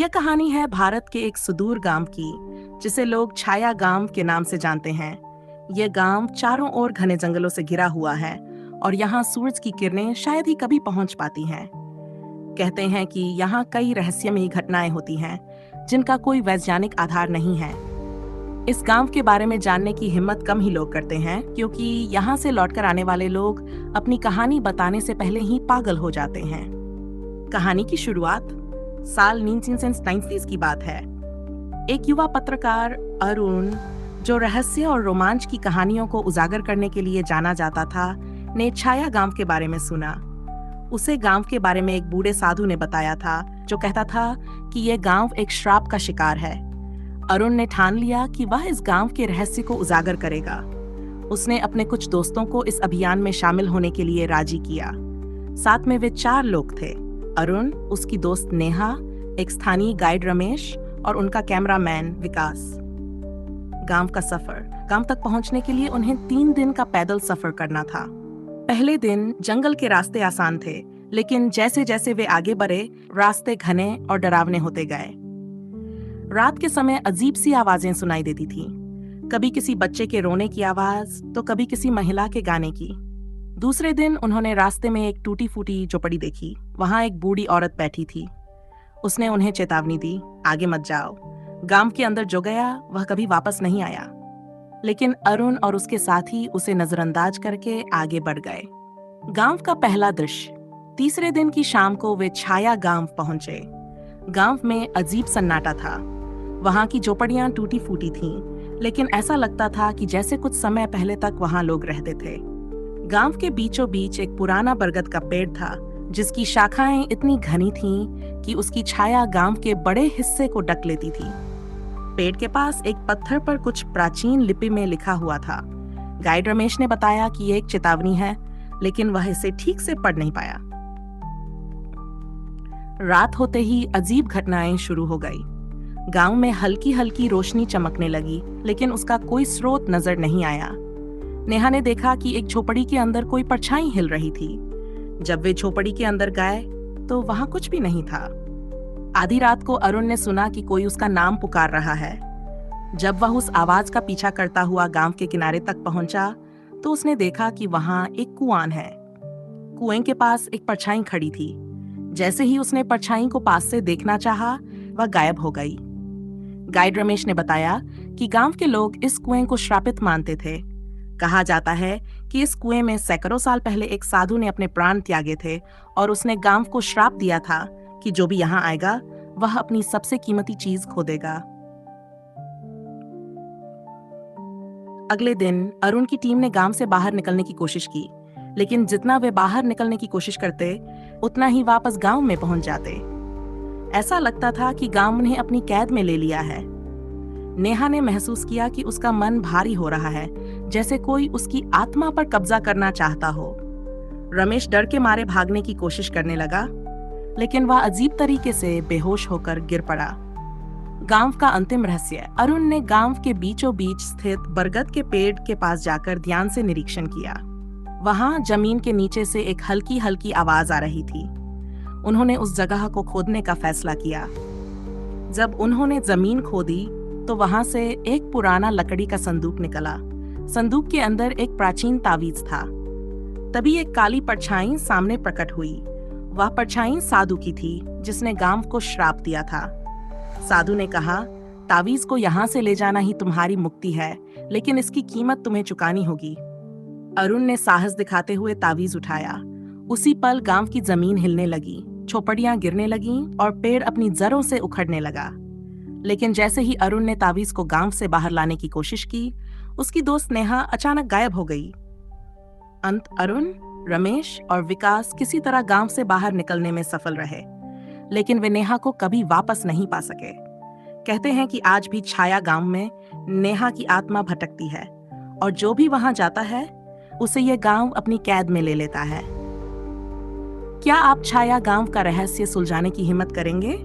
यह कहानी है भारत के एक सुदूर गांव की, जिसे लोग छाया गांव के नाम से जानते हैं। यह गांव चारों ओर घने जंगलों से घिरा हुआ है और यहाँ सूरज की किरणें शायद ही कभी पहुंच पाती हैं। कहते हैं कि यहाँ कई रहस्यमयी घटनाएं होती हैं, जिनका कोई वैज्ञानिक आधार नहीं है। इस गांव के बारे में जानने की हिम्मत कम ही लोग करते हैं, क्योंकि यहाँ से लौटकर आने वाले लोग अपनी कहानी बताने से पहले ही पागल हो जाते हैं। कहानी की शुरुआत साल 1990 की बात है। एक युवा पत्रकार अरुण, जो रहस्य और रोमांच की कहानियों को उजागर करने के लिए जाना जाता था, ने छाया गांव के बारे में सुना। उसे गांव के बारे में एक बूढ़े साधु ने बताया था, जो कहता था कि यह गांव एक श्राप का शिकार है। अरुण ने ठान लिया कि वह इस गांव के रहस्य को उजागर करेगा। उसने अपने कुछ दोस्तों को इस अभियान में शामिल होने के लिए राजी किया। साथ में वे 4 लोग थे: अरुण, उसकी दोस्त नेहा, एक स्थानीय गाइड रमेश और उनका कैमरामैन विकास। गांव का सफर। गांव तक पहुंचने के लिए उन्हें 3 दिन का पैदल सफर करना था। पहले दिन जंगल के रास्ते आसान थे, लेकिन जैसे जैसे वे आगे बढ़े, रास्ते घने और डरावने होते गए। रात के समय अजीब सी आवाजें सुनाई देती थीं। कभी किसी बच्चे के रोने की आवाज, तो कभी किसी महिला के गाने की। दूसरे दिन उन्होंने रास्ते में एक टूटी फूटी झोपड़ी देखी। वहां एक बूढ़ी औरत बैठी थी। उसने उन्हें चेतावनी दी, आगे मत जाओ। गांव के अंदर जो गया वह कभी वापस नहीं आया। लेकिन अरुण और उसके साथी उसे नजरअंदाज करके आगे बढ़ गए। गांव का पहला दृश्य। तीसरे दिन की शाम को वे छाया गांव पहुंचे। गांव में अजीब सन्नाटा था। वहां की झोपड़ियां टूटी फूटी थीं, लेकिन ऐसा लगता था कि जैसे कुछ समय पहले तक वहां लोग रहते थे। गांव के बीचों बीच एक पुराना बरगद का पेड़ था, जिसकी शाखाएं इतनी घनी थीं कि उसकी छाया गांव के बड़े हिस्से को ढक लेती थी। पेड़ के पास एक पत्थर पर कुछ प्राचीन लिपि में लिखा हुआ था। गाइड रमेश ने बताया कि यह एक चेतावनी है, लेकिन वह इसे ठीक से पढ़ नहीं पाया। रात होते ही अजीब घटनाएं शुरू हो गई। गांव में हल्की हल्की रोशनी चमकने लगी, लेकिन उसका कोई स्रोत नजर नहीं आया। नेहा ने देखा कि एक झोपड़ी के अंदर कोई परछाई हिल रही थी। जब वे झोपड़ी के अंदर गए तो वहां कुछ भी नहीं था। आधी रात को अरुण ने सुना कि कोई उसका नाम पुकार रहा है। जब वह उस आवाज का पीछा करता हुआ गांव के किनारे तक पहुंचा, तो उसने देखा कि वहां एक कुआं है। कुएं के पास एक परछाई खड़ी थी। जैसे ही उसने परछाई को पास से देखना चाहा, वह गायब हो गई। गाइड रमेश ने बताया कि गांव के लोग इस कुएं को श्रापित मानते थे। कहा जाता है कि इस कुएं में सैकड़ों साल पहले एक साधु ने अपने प्राण त्यागे थे और उसने गांव को श्राप दिया था कि जो भी यहाँ आएगा वह अपनी सबसे कीमती चीज खो देगा। अगले दिन अरुण की टीम ने गांव से बाहर निकलने की कोशिश की, लेकिन जितना वे बाहर निकलने की कोशिश करते, उतना ही वापस गांव में पहुंच जाते। ऐसा लगता था कि गांव उन्हें अपनी कैद में ले लिया है। नेहा ने महसूस किया कि उसका मन भारी हो रहा है, जैसे कोई उसकी आत्मा पर कब्जा करना चाहता हो। रमेश डर के मारे भागने की कोशिश करने लगा, लेकिन वह अजीब तरीके से बेहोश होकर गिर पड़ा। गांव का अंतिम रहस्य। अरुण ने गांव के बीचों बीच स्थित बरगद के पेड़ के पास जाकर ध्यान से निरीक्षण किया। वहां जमीन के नीचे से एक हल्की हल्की आवाज आ रही थी। उन्होंने उस जगह को खोदने का फैसला किया। जब उन्होंने जमीन खोदी, तो वहां से एक पुराना लकड़ी का संदूक निकला। संदूक के अंदर एक प्राचीन तावीज था। तभी एक काली परछाई सामने प्रकट हुई। वह परछाई साधु की थी, जिसने गांव को श्राप दिया था। साधु ने कहा, तावीज को यहाँ से ले जाना ही तुम्हारी मुक्ति है, लेकिन इसकी कीमत तुम्हें चुकानी होगी। अरुण ने साहस दिखाते हुए तावीज उठाया। उसी पल गांव की जमीन हिलने लगी, झोपड़ियां गिरने लगीं और पेड़ अपनी जड़ों से उखड़ने लगा। लेकिन जैसे ही अरुण ने तावीज को गांव से बाहर लाने की कोशिश की, उसकी दोस्त नेहा अचानक गायब हो गई। अंत अरुण, रमेश और विकास किसी तरह गांव से बाहर निकलने में सफल रहे, लेकिन वे नेहा को कभी वापस नहीं पा सके। कहते हैं कि आज भी छाया गांव में नेहा की आत्मा भटकती है, और जो भी वहां जाता है उसे यह गांव अपनी कैद में ले लेता है। क्या आप छाया गांव का रहस्य सुलझाने की हिम्मत करेंगे?